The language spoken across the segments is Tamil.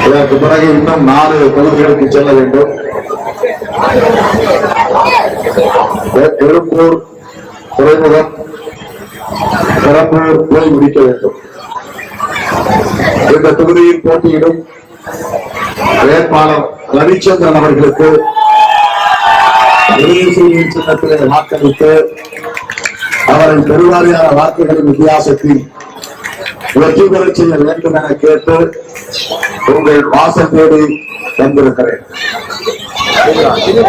இதற்கு பிறகு இன்னும் 4 தொகுதிகளுக்கு செல்ல வேண்டும். எழும்பூர் துறைமுகம், பெரம்பூர் போய் முடிக்க வேண்டும். இந்த தொகுதியில் போட்டியிடும் வேட்பாளர் ரவிச்சந்திரன் அவர்களுக்கு சின்னத்திலே வாக்களித்து அவரை பெருவாரியான வாக்குகளின் வித்தியாசத்தில் வெற்றி பெற செய்ய வேண்டும் என கேட்டு உங்கள் வாசல் தேடி வந்திருக்கிறேன்.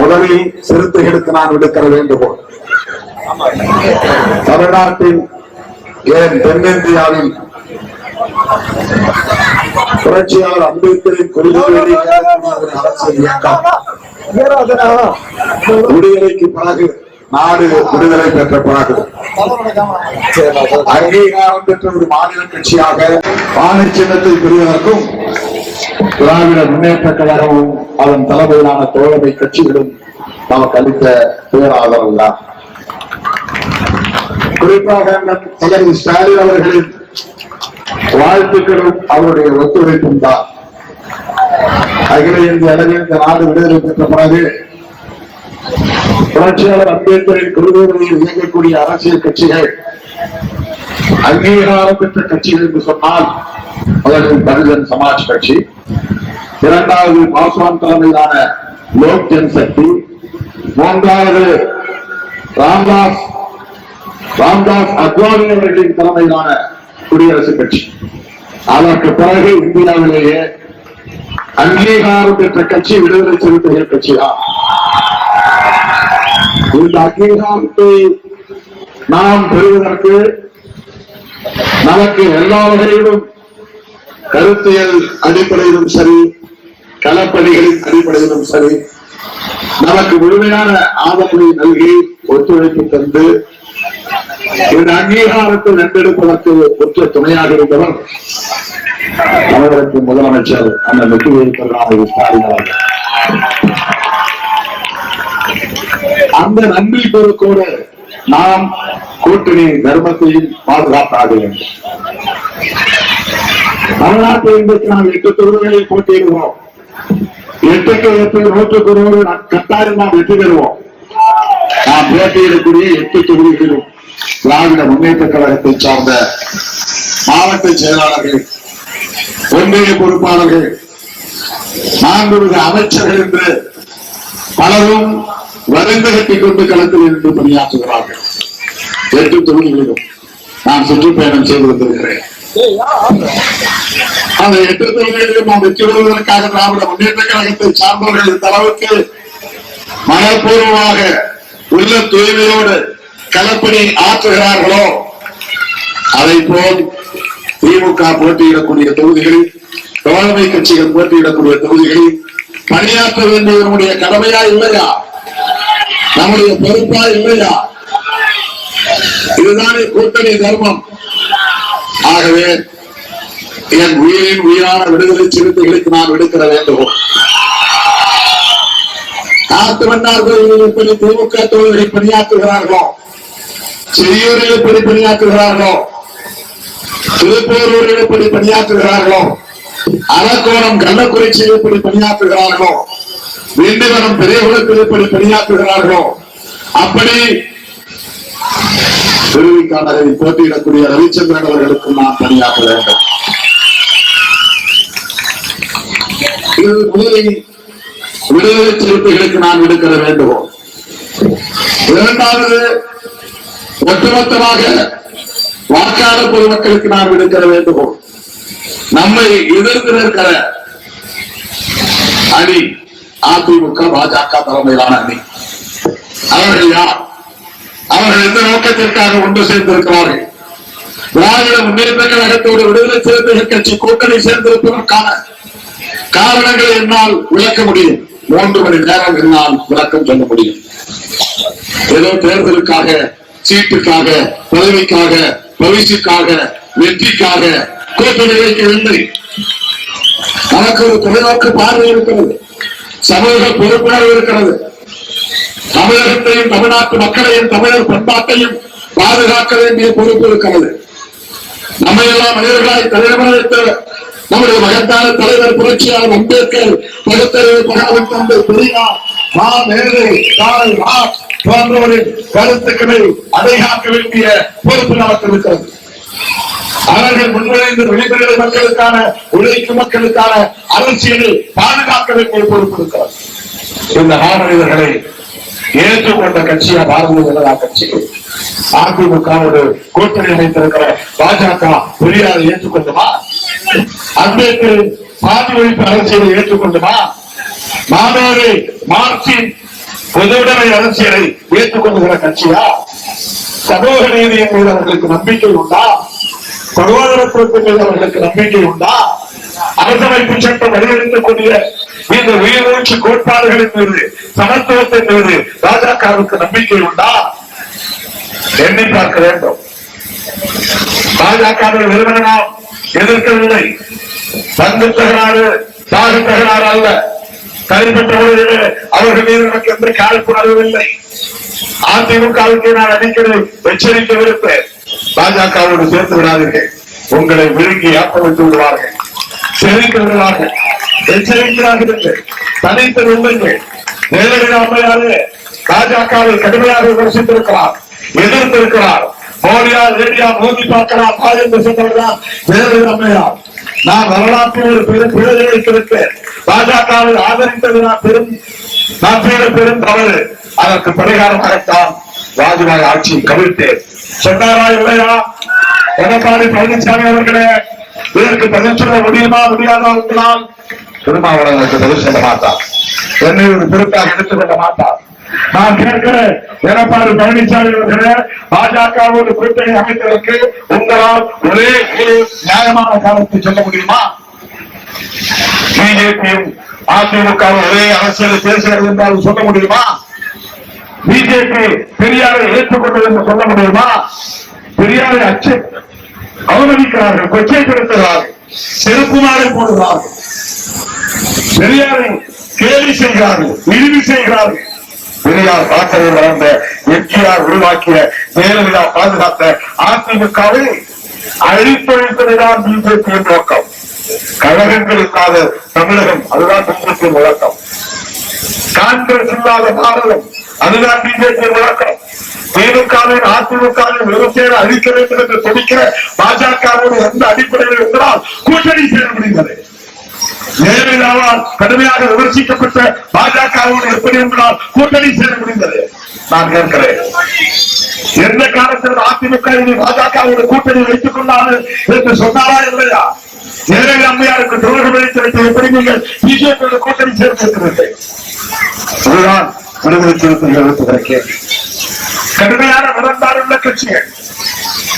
முதலில் சிறுத்தைகளுக்கு நான் விடுக்கிற வேண்டுகோள், தமிழ்நாட்டில் ஏன் தென்னிந்தியாவில் புரட்சியாளர் அம்பேத்கரின் கொள்கைகளை அரசியல் இயக்கம் விடுதலைக்கு பிறகு நாடு விடுதலை பெற்ற பிறகு அங்கீகாரம் பெற்ற ஒரு மாநில கட்சியாக பானை சின்னத்தை பெறுவதற்கும் திராவிட முன்னேற்ற கழகமும் அதன் தலைமையிலான தோழமை கட்சிகளும் நமக்கு அளித்த பேராதரவு தான். குறிப்பாக தலைவர் ஸ்டாலின் அவர்களின் வாழ்த்துக்களும் அவருடைய ஒத்துழைப்பும் தான். அகில இந்திய அளவில் இந்த நாடு விடுதலை பெற்ற பிறகு புரட்சியாளர் அம்பேத்கரின் கொள்கைகளில் இயங்கக்கூடிய அரசியல் கட்சிகள் அங்கீகாரம் பெற்ற கட்சிகள் என்று சொன்னால் அதற்கு பகுஜன் சமாஜ் கட்சி, இரண்டாவது பாஸ்வான் தலைமையிலான லோக் ஜனசக்தி, மூன்றாவது ராம்தாஸ் அத்வானி அவர்களின் தலைமையிலான குடியரசுக் கட்சி. அதற்கு பிறகு இந்தியாவிலேயே அங்கீகாரம் பெற்ற கட்சி விடுதலை சிறுத்தைகள் கட்சிதான். இந்த அங்கீகாரத்தை நாம் பெறுவதற்கு நமக்கு எல்லா வகையிலும் கருத்தியல் அடிப்படையிலும் சரி, களப்பணிகளின் அடிப்படையிலும் சரி நமக்கு முழுமையான ஆதரவை நல்கி ஒத்துழைப்பு தந்து இந்த அங்கீகாரத்தை வென்றெடுப்பதற்கு ஒற்ற துணையாக இருந்தவர் தமிழகத்தின் முதலமைச்சர் அண்ணன் வெற்றிவேல் ஸ்டாலின் அவர்கள். அந்த நன்றி பெருக்கோடு நாம் கூட்டணி தர்மத்தையும் பாதுகாத்தாக வேண்டும். தமிழ்நாட்டில் இன்றைக்கு நாம் 8 தொகுதிகளில் போட்டியிடுவோம். 8க்கு 8 100 கட்டாயம் நாம் வெற்றி பெறுவோம். நாம் போட்டியிடக்கூடிய 8 தொகுதிகளிலும் திராவிட முன்னேற்ற கழகத்தை சார்ந்த மாவட்ட செயலாளர்கள், ஒன்றிய பொறுப்பாளர்கள், 4 அமைச்சர்கள் என்று பலரும் வரைந்து கட்டிக் கொண்டு களத்தில் இருந்து பணியாற்றுகிறார்கள். 8 தொகுதிகளிலும் நான் சுற்றுப்பயணம் செய்து வந்திருக்கிறேன். அந்த 8 தொகுதிகளிலும் நாம் வெற்றி பெறுவதற்காக திராவிட முன்னேற்ற கழகத்தை சார்ந்தவர்கள் இந்த அளவுக்கு மனப்பூர்வமாக உள்ள தூய்மையோடு களப்பணி ஆற்றுகிறார்களோ அதை போல் திமுக போட்டியிடக்கூடிய தொகுதிகளில், தோழமை கட்சிகள் போட்டியிடக்கூடிய தொகுதிகளில் பணியாற்ற வேண்டியவர்களுடைய கடமையா இல்லையா, நம்முடைய பொறுப்பா இல்லையா? இதுதானே கூட்டணி தர்மம். ஆகவே என் உயிரின் உயிரான விடுதலை சிறுத்தைகளுக்கு நான் விடுக்கிற வேண்டுகோள், காத்து வண்ணார்கள் எப்படி திமுக தோழர்கள் பணியாற்றுகிறார்களோ, செய்யூரில் எப்படி பணியாற்றுகிறார்களோ, திருப்பூரூரில் எப்படி பணியாற்றுகிறார்களோ, அரக்கோணம் கள்ளக்குறிச்சியில் எப்படி பணியாற்றுகிறார்களோ, திண்டிவனம் பெரியகுளத்தில் எப்படி பணியாற்றுகிறார்களோ, அப்படி திருவிக்கானரில் போட்டியிடக்கூடிய ரவிச்சந்திரன் அவர்களுக்கும் நாம் பணியாற்ற வேண்டும். இது முதலில் விடுதலை சிறுத்தைகளுக்கு நான் விடுக்கிற வேண்டுகோள். இரண்டாவது, ஒட்டுமொத்தமாக வாக்காளர் பொதுமக்களுக்கு நான் விடுக்கிற வேண்டுகோள். நம்மை எதிர்த்து நிற்கிற அணி அதிமுக பாஜக தலைமையிலான அணி. அவர்கள் யார்? அவர்கள் எந்த நோக்கத்திற்காக ஒன்று சேர்ந்திருக்கிறார்கள்? திராவிட முன்னேற்ற கழகத்தோடு விடுதலை சிறுத்தைகள் கட்சி கூட்டணி சேர்ந்திருப்பதற்கான காரணங்களை என்னால் விளக்க முடியும். 3 மணி நேரம் என்னால் விளக்கம் சொல்ல முடியும். ஏதோ தேர்தலுக்காக, சீட்டுக்காக, பதவிக்காக, பரிசுக்காக, வெற்றிக்காக கூட்டணி வைக்கவில்லை. நமக்கு ஒரு தொலைநோக்கு பார்வை இருக்கிறது, சமூக பொறுப்புணர்வு இருக்கிறது. தமிழகத்தையும் தமிழ்நாட்டு மக்களையும் தமிழர் பண்பாட்டையும் பாதுகாக்க வேண்டிய பொறுப்பு இருக்கிறது. நம்மையெல்லாம் மனிதர்களாய் தலைநகரத்தை நம்முடைய மகத்தான தலைவர் புரட்சியாளர் அம்பேத்கர், பகுத்தறிவு மகாவின் தந்தை பெரியார், மா மேதை போன்றவரின் கருத்துக்களை அடையாக்க வேண்டிய பொறுப்பு நமக்கு இருக்கிறது. அவர்கள் முன்வரைந்து வெளிப்படை மக்களுக்கான, உழைக்கும் மக்களுக்கான அரசியலை பாதுகாக்க வேண்டிய பொறுப்பு இருக்கிறது. இந்த மாமனிதர்களை ஏற்றுக்கொண்ட கட்சியா பாரதிய ஜனதா கட்சி. அதிமுகவோடு கூட்டணி அமைத்திருக்கிற பாஜக பெரியாரை ஏற்றுக்கொண்டுமா? அம்பேத்கர் பாதி ஒழிப்பு அரசியலை ஏற்றுக்கொண்டுமா? மாணவரை மார்க்சின் பொதுவுடைமை அரசியலை ஏற்றுக்கொள்ளுகிற கட்சியா? சமூக நீதியின் மீது அவர்களுக்கு நம்பிக்கை உண்டா? பொருளாதாரத்தின் மீது அவர்களுக்கு நம்பிக்கை உண்டா? அரசமைப்பு சட்டம் வலியுறுத்தக்கூடிய இந்த உயிர்மூச்சு கோட்பாடுகளின் மீது, சமத்துவத்தின் மீது பாஜகவுக்கு நம்பிக்கை உண்டா? எண்ணி பார்க்க வேண்டும். பாஜக நிறுவனம் நாம் எதிர்க்கவில்லை. பங்கு தகராறு, சாகு தகராறு அல்ல. கைப்பற்றவர்களே அவர்கள் மீது எனக்கு எந்த காழ்ப்புணர்வும் இல்லை. அதிமுகவுக்கு நான் அடிக்கடி எச்சரிக்க விருப்பேன். பாஜகவோடு சேர்த்து விடாதீர்கள். உங்களை விழுங்கி ஆப்பமிட்டு விடுவார்கள், செழிக்க விடுவார்கள். எச்சரிக்கிறார்கள், தனித்து விடுங்கள். ஜெயலலிதா அம்மையாரே பாஜகவை கடுமையாக விமர்சித்திருக்கிறார், எதிர்த்திருக்கிறார். மோடியார் ரேடியா மோதி பார்க்கிறார் என்று சொன்னவர்தான் ஜெயலலிதா அம்மையார். நான் வரலாற்றில் ஒரு பெரும் பிழை வைத்திருப்பேன். பாஜகவை ஆதரித்தது நான் பெரும் தவறு. அதற்கு பரிகாரமாகத்தான் வாஜ்பாய் ஆட்சியை கவிழ்த்தேன். சொன்னாரா இல்லையா எடப்பாடி பழனிசாமி அவர்களே? இதற்கு பதில் சொல்ல முடியுமா முடியாதா? உங்களால் திருமாவளவனுக்கு பதில் சொல்ல மாட்டார், என்னை ஒரு திருத்தாக எடுத்துக் கொள்ள மாட்டார். நான் கேட்கிறேன், எடப்பாடி பழனிசாமி அவர்களே, பாஜகவோடு கூட்டணி அமைத்ததற்கு உங்களால் ஒரே ஒரு நியாயமான காரணத்தை சொல்ல முடியுமா? பிஜேபியும் அதிமுகவும் ஒரே அரசியல் பேசுகிறது என்றால் சொல்ல முடியுமா? பிஜேபி பெரியாரை ஏற்றுக்கொண்டது என்று சொல்ல முடியுமா? பெரியாரை அவமதிக்கிறார்கள், கொச்சைப்படுத்துகிறார்கள், செருப்புமாரை போடுகிறார்கள், பெரியாரை கேலி செய்கிறார்கள், இழிவு செய்கிறார்கள். பெரியார் பாட்டத்தில் வளர்ந்த எம்ஜிஆர் உருவாக்கிய ஜெயலலிதா பாதுகாத்த அதிமுகவை அழித்தொழிப்பதுதான் பிஜேபியின் நோக்கம். கழகங்கள் இல்லாத தமிழகம் அதுதான் பிஜேபியின் முழக்கம். காங்கிரஸ் இல்லாத பாரதம் அதுதான் பிஜேபியின் முழக்கம். திமுகவின் அதிமுகவின் விவசாய அழிக்க வேண்டும் என்று துடிக்கிற பாஜகவோடு எந்த அடிப்படையில் இருந்தால் கூட்டணி சேர முடிந்தது. ஜெயலலிதாவால் கடுமையாக விமர்சிக்கப்பட்ட பாஜகவோடு எப்படி என்றால் கூட்டணி சேர முடிந்தது. நான் கேட்கிறேன், எந்த காலத்தில் அதிமுக பாஜகவோடு கூட்டணி வைத்துக் கொண்டார்கள் என்று சொன்னாரா இல்லையா? ஜெயலலிதா அம்மையாருக்கு துரோகம் வைத்து எப்படி நீங்கள் பிஜேபியோட கூட்டணி சேர்த்திருக்கிறீர்கள்? அதுதான் விடுதலை சிறுத்தைகள் எழுப்புகிற கேள்வி. கடுமையான மனந்தாருள்ள கட்சிகள்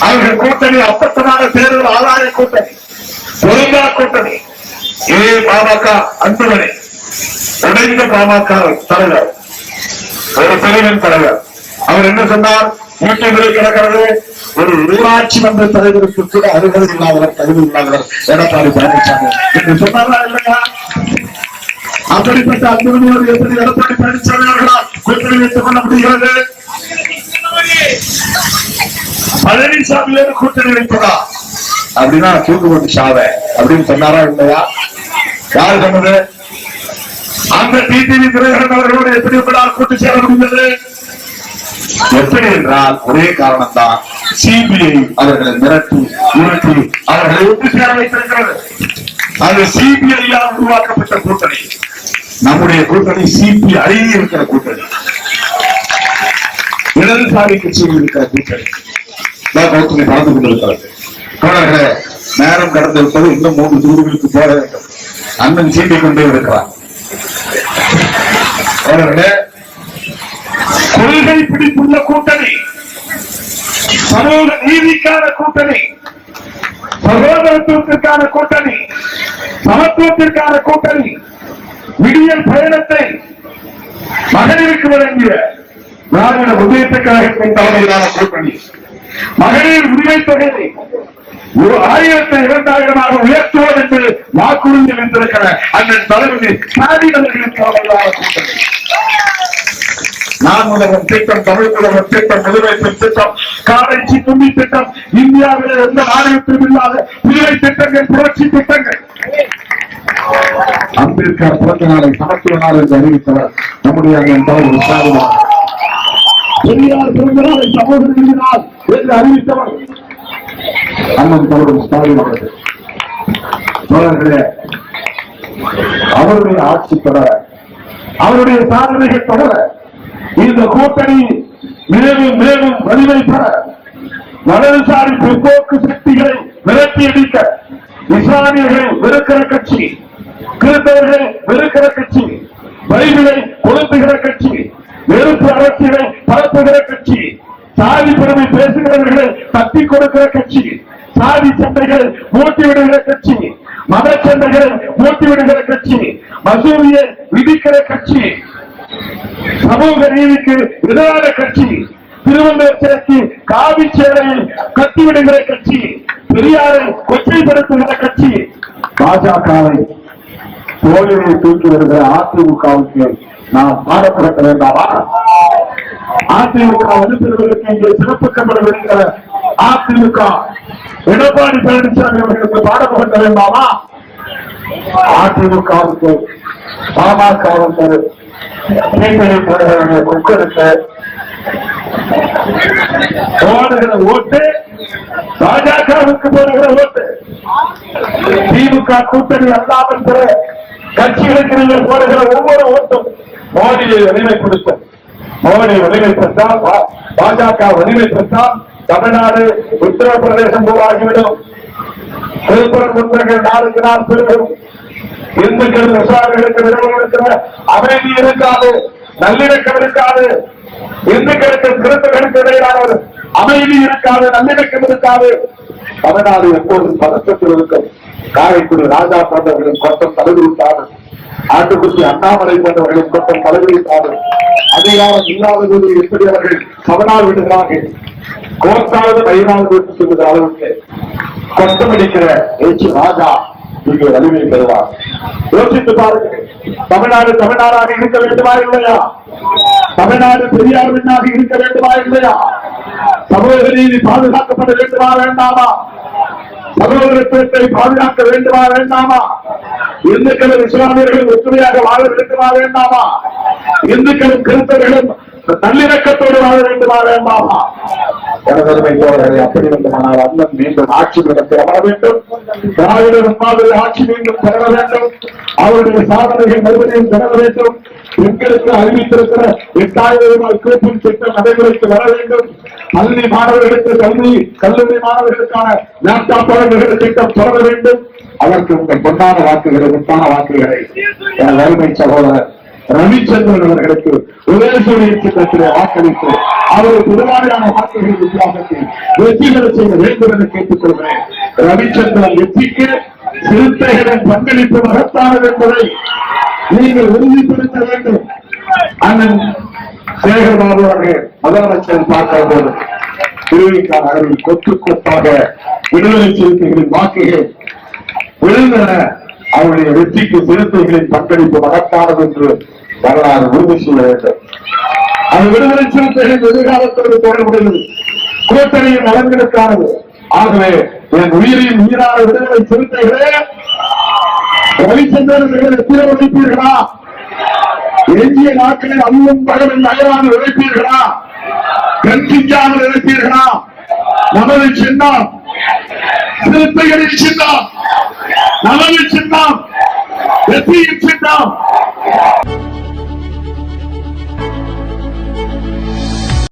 அவர்கள் கூட்டணி அப்பட்டமான தேர்தல் ஆதாய கூட்டணி, பொருந்தா கூட்டணி. இதே பாமக அன்புமணி உடைந்த பாமக தலைவர், ஒரு பிரிவின் தலைவர், அவர் என்ன சொன்னார்? யூடியூபில் கிடக்கிறது, ஒரு ஊராட்சி மன்ற தலைவருக்கு கூட அருகதை இல்லாதவர், தகுதி இல்லாதவர் எடப்பாடி பழனிசாமி என்று சொன்னாரா இல்லையா? அப்படிப்பட்ட அன்புமணியோடு எப்படி எடப்பாடி பழனிசாமி அவர்களால் கூட்டணி வைத்துக் கொள்ள முடிகிறது? பழனிசாமியோடு கூட்டணி வைப்பதா அப்படின்னா தூக்கு போட்டு சாவ அப்படின்னு சொன்னாரா இல்லையா? யாரு சொன்னது? அந்த டிடிவி தினகரன் அவர்களோடு எப்படி உங்களால் கூட்டு சேர முடிந்தது? எப்படி என்றால் ஒரே காரணம் தான், சிபிஐ அவர்களை மிரட்டி அவர்களை ஒன்று சேர வைத்திருக்கிறது. அது சிபிஐயால் உருவாக்கப்பட்ட கூட்டணி. நம்முடைய கூட்டணி சிபிஐ இருக்கிற கூட்டணி, இடதுசாரி கட்சியில் இருக்கிற கூட்டணி கூட்டணி பறந்து கொண்டிருக்கிறது. தோழர்களே, நேரம் கடந்திருப்பது இன்னும் 3 தொகுதிகளுக்கு போக வேண்டும். அண்ணன் சீட்டிக் கொண்டே இருக்கிறார். தோழர்களே, கொள்கை பிடிப்புள்ள கூட்டணி, சமூக நீதிக்கான கூட்டணி, சகோதரத்துவத்திற்கான கூட்டணி, சமத்துவத்திற்கான கூட்டணி, விடியல் பயணத்தை மகளிருக்கு வழங்கிய திராவிட முன்னேற்ற கழகத்தின் தலைமையிலான கூட்டணி, மகளிர் உரிமை தொகையை 1000 உயர்த்துவோம் என்று வாக்குறுதி அளித்திருக்கிற அண்ணன் தலைவர் ஸ்டாலின் அவர்களின் தலைமையிலான கூட்டணி. நான் முதல்வன் திட்டம், தமிழ் முதல்வன் திட்டம், முதலமைச்சர் திட்டம், காரைச்சி தும்பி திட்டம், இந்தியாவிலே எந்த நாணயத்திலும் இல்லாத புதுவை திட்டங்கள், புரட்சி திட்டங்கள். அம்பேத்கர் பிறந்த நாளை சமத்துவ நாள் என்று அறிவித்தவர் நம்முடைய தலைவர் ஸ்டாலின். பெரியார் பிறந்த நாளை சகோதரி நாள் என்று அறிவித்தவர் அண்ணன் தலைவர் ஸ்டாலின் அவர்கள். தோழர்களே, அவருடைய ஆட்சி தொடர, அவருடைய சாதனைகள் தொடர, இந்த கூட்டணி மேலும் மேலும் வலிமை பெற, வலதுசாரி பிற்போக்கு சக்திகளை விரட்டி அடிக்க, இஸ்லாமியர்களை வெறுக்கிற கட்சி, கிறிஸ்தவர்களை வெறுக்கிற கட்சி, பைபிளை கொளுத்துகிற கட்சி, வெறுப்பு அரசியலை பரப்புகிற கட்சி, சாதி பெருமை பேசுகிறவர்களை தட்டி கொடுக்கிற கட்சி, சாதி சண்டைகள் மூட்டிவிடுகிற கட்சி, மத சண்டைகள் மூட்டிவிடுகிற கட்சி, மசூதியை விதிக்கிற கட்சி, சமூக நீதிக்கு எதிரான கட்சி, திருவள்ளுவர் சிலைக்கு காவி சேலையில் கட்டிவிடுகிற கட்சி, பெரியாரை கொச்சைப்படுத்துகிற கட்சி, பாஜகவை தோழியை தூக்கி வருகிற அதிமுகவுக்கு நாம் பாடப்படுத்த வேண்டாமா? அதிமுக வலுப்பெறுவதற்கு இங்கே சிறப்பு கம்பளம் இருக்கிற அதிமுக எடப்பாடி பழனிசாமி அவர்களுக்கு பாடப்படுத்த வேண்டாமா? அதிமுகவுக்கு பாமகவுக்கு கொக்கெடுக்க போடுகிற ஓட்டு, பாஜகவுக்கு போடுகிற ஓட்டு, திமுக கூட்டணி அல்லாமல் பிற கட்சிகளுக்கு நீங்கள் போடுகிற ஒவ்வொரு ஓட்டும் மோடியை வலிமைப்படுத்தும். மோடி வலிமைப்படுத்தால், பாஜக வலிமைப்படுத்தால் தமிழ்நாடு உத்தரப்பிரதேசம் போராகிவிடும். விழுப்புரம் குன்றங்கள் நாளுக்கு நாள் பெருகும். இந்துக்கள் விவசாயிகளுக்கு நிறுவனத்திற்கு அமைதி இருக்காது, நல்லிணக்கம் இருக்காது. இந்துக்களுக்கு கிறிஸ்தவர்களுக்கு இடையிலான ஒரு அமைதி இருக்காது, நல்லிணக்கம் இருக்காது. தமிழ்நாடு எப்போதும் பதற்றத்தில் இருக்கும். காரைக்குடி ராஜா போன்றவர்களின் கொட்டம் தலைவிரித்தாது, ஆட்டுக்குட்டி அண்ணாமலை போன்றவர்களின் கொட்டம் தலைவிரித்தாது. அதிகாரம் இல்லாதது எப்படி அவர்கள் தமிழ்நாடு விடுகிறார்கள், கோர்த்தாவது ஐநாவது விட்டு சொல்லுகிற அளவுக்கு கொட்டமடிக்கிற ராஜா இங்கே வலிமை பெறுவார். யோசித்து பாருங்கள், தமிழ்நாடு தமிழ்நாடாக இருக்க வேண்டுமா இல்லையா? தமிழ்நாடு பெரியார் மண்ணாக இருக்க வேண்டுமா இல்லையா? சமூக நீதி பாதுகாக்கப்பட வேண்டுமா வேண்டாமா? சகோதரத்துவத்தை பாதுகாக்க வேண்டுமா வேண்டாமா? இந்துக்களும் இஸ்லாமியர்களும் ஒற்றுமையாக வாழ வேண்டுமா வேண்டாமா? இந்துக்களும் கிறிஸ்தவர்களும் நல்லிணக்கத்தோடு வாழ வேண்டுமா வேண்டாமா? அப்படி வேண்டுமானால் அண்ணன் மீண்டும் ஆட்சி நடத்தி அமர வேண்டும். திராவிடர் மாதிரி ஆட்சி மீண்டும் பெற வேண்டும். அவருடைய சாதனைகள் மறுபடியும் பெற வேண்டும். பெண்களுக்கு அறிவித்திருக்கிற 8000 ரூபாய் கூப்பன் திட்டம் நடைமுறைக்கு வர வேண்டும். பள்ளி மாணவர்களுக்கு கல்வி, கல்லூரி மாணவர்களுக்கான லேப்டாப் வழங்குகிற திட்டம் தொடர வேண்டும். அதற்கு உங்கள் பொன்னான வாக்குகளை, முத்தான வாக்குகளை என் அருமை சகோதரர் ரவிச்சந்திரன் அவர்களுக்கு ஒரே சின்னத்திலே வாக்களித்து அவரை பெருவாரியான வாக்குகள் வித்தியாசத்தில் வெற்றி பெற செய்ய வேண்டும் என கேட்டுக் கொள்கிறேன். ரவிச்சந்திரன் வெற்றிக்கு சிறுத்தைகளின் பங்களிப்பு மகத்தானது என்பதை நீங்கள் உறுதிப்படுத்த வேண்டும். அண்ணன் சேகர்பாபு அவர்கள் முதலமைச்சர் பார்க்கிற போது திருவிக்கா நகரில் கொத்து கொத்தாக விடுதலை சிறுத்தைகளின் வாக்குகள் விழுந்தன. அவருடைய வெற்றிக்கு சிறுத்தைகளின் பங்களிப்பு மகத்தானது என்று வரலாறு உறுதி செய்ய வேண்டும். அது விடுதலை சிறுத்தைகளின் எதிர்காலத்தோடு தொடர்புடையது, கூட்டணியின் நலன்களுக்கானது. ஆகவே என் உயிரின் உயிரான விடுதலை சிறுத்தைகளே, ரவிச்சந்திரன் எத்தனை உழைப்பீர்களா? எஞ்சிய நாட்களில் அல்லும் பகலில் அயராது உழைப்பீர்களா? கண்கிஞ்சாமல் உழைப்பீர்களா? நமது சின்னம் சிறுத்தைகளின் சின்னம், நமது சின்னம், வெற்றியின் சின்னம்.